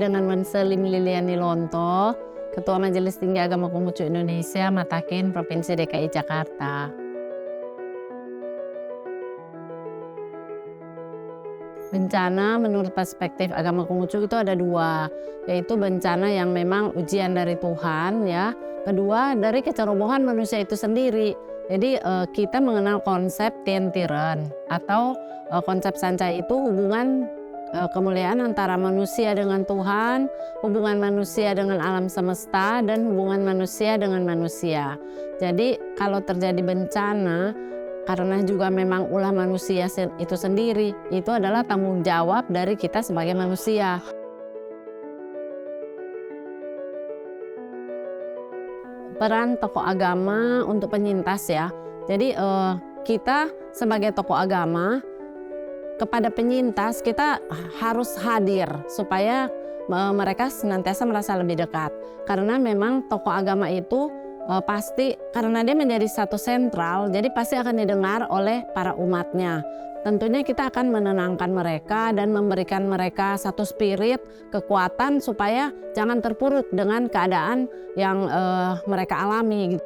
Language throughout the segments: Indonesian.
dengan Menselim Liliani Lonto, Ketua Majelis Tinggi Agama Konghucu Indonesia, Matakin, Provinsi DKI Jakarta. Bencana menurut perspektif agama Konghucu itu ada dua, yaitu bencana yang memang ujian dari Tuhan ya. Kedua dari kecerobohan manusia itu sendiri. Jadi kita mengenal konsep tientiren atau konsep sanca itu hubungan kemuliaan antara manusia dengan Tuhan, hubungan manusia dengan alam semesta, dan hubungan manusia dengan manusia. Jadi kalau terjadi bencana, karena juga memang ulah manusia itu sendiri, itu adalah tanggung jawab dari kita sebagai manusia. Peran tokoh agama untuk penyintas ya. Jadi kita sebagai tokoh agama, kepada penyintas kita harus hadir supaya mereka senantiasa merasa lebih dekat. Karena memang tokoh agama itu pasti karena dia menjadi satu sentral, jadi pasti akan didengar oleh para umatnya. Tentunya kita akan menenangkan mereka dan memberikan mereka satu spirit, kekuatan supaya jangan terpuruk dengan keadaan yang mereka alami gitu.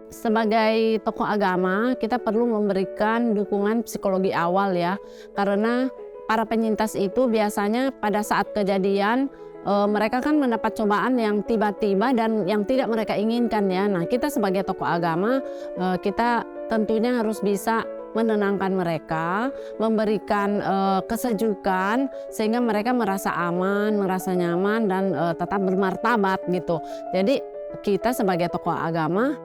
Sebagai tokoh agama, kita perlu memberikan dukungan psikologi awal ya, karena para penyintas itu biasanya pada saat kejadian mereka kan mendapat cobaan yang tiba-tiba dan yang tidak mereka inginkan ya. Nah, kita sebagai tokoh agama, kita tentunya harus bisa menenangkan mereka, memberikan kesejukan sehingga mereka merasa aman, merasa nyaman dan tetap bermartabat gitu. Jadi kita sebagai tokoh agama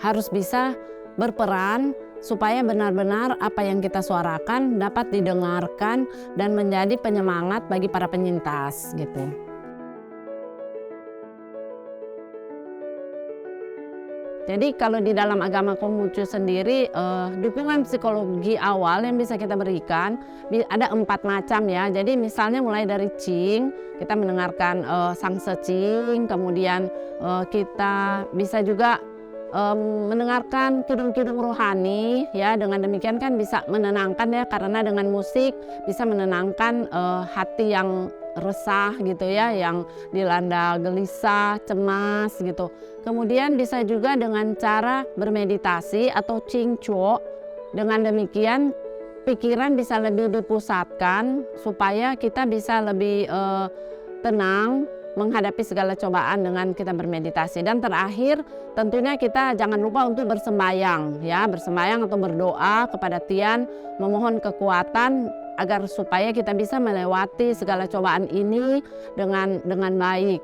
harus bisa berperan supaya benar-benar apa yang kita suarakan dapat didengarkan dan menjadi penyemangat bagi para penyintas gitu. Jadi kalau di dalam agama Konghucu sendiri dukungan psikologi awal yang bisa kita berikan ada 4 macam ya. Jadi misalnya mulai dari Cing, kita mendengarkan Sangse Cing, kemudian kita bisa juga mendengarkan kidung-kidung rohani ya. Dengan demikian kan bisa menenangkan ya, karena dengan musik bisa menenangkan hati yang resah gitu ya, yang dilanda gelisah, cemas gitu. Kemudian bisa juga dengan cara bermeditasi atau Qingquo. Dengan demikian pikiran bisa lebih dipusatkan supaya kita bisa lebih tenang menghadapi segala cobaan dengan kita bermeditasi. Dan terakhir tentunya kita jangan lupa untuk bersembayang ya, bersembayang atau berdoa kepada Tian, memohon kekuatan agar supaya kita bisa melewati segala cobaan ini dengan baik.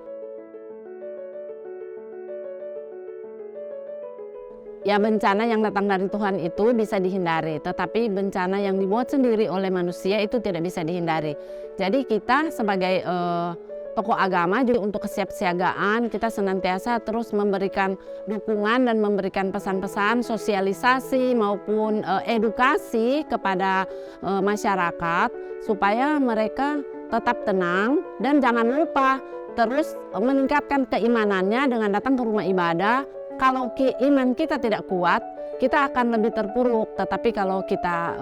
Ya, bencana yang datang dari Tuhan itu bisa dihindari, tetapi bencana yang dibuat sendiri oleh manusia itu tidak bisa dihindari. Jadi kita sebagai tokoh agama juga untuk kesiapsiagaan kita senantiasa terus memberikan dukungan dan memberikan pesan-pesan sosialisasi maupun edukasi kepada masyarakat supaya mereka tetap tenang dan jangan lupa terus meningkatkan keimanannya dengan datang ke rumah ibadah. Kalau iman kita tidak kuat, kita akan lebih terpuruk. Tetapi kalau kita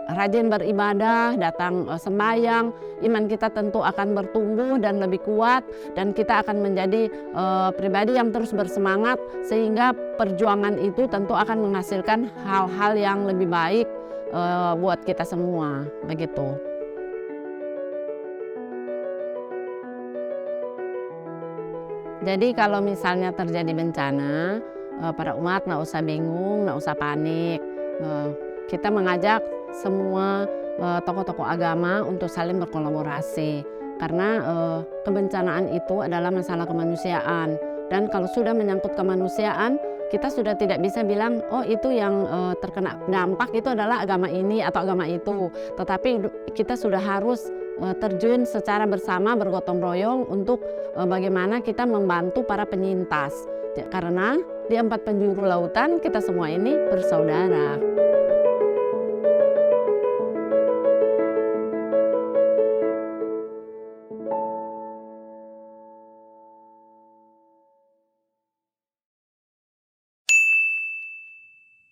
rajin beribadah, datang sembahyang, iman kita tentu akan bertumbuh dan lebih kuat, dan kita akan menjadi pribadi yang terus bersemangat, sehingga perjuangan itu tentu akan menghasilkan hal-hal yang lebih baik buat kita semua, begitu. Jadi kalau misalnya terjadi bencana, para umat nggak usah bingung, nggak usah panik. Kita mengajak semua tokoh-tokoh agama untuk saling berkolaborasi. Karena kebencanaan itu adalah masalah kemanusiaan. Dan kalau sudah menyangkut kemanusiaan, kita sudah tidak bisa bilang, oh itu yang terkena dampak itu adalah agama ini atau agama itu. Tetapi kita sudah harus terjun secara bersama, bergotong royong untuk bagaimana kita membantu para penyintas. Karena di 4 penjuru lautan kita semua ini bersaudara.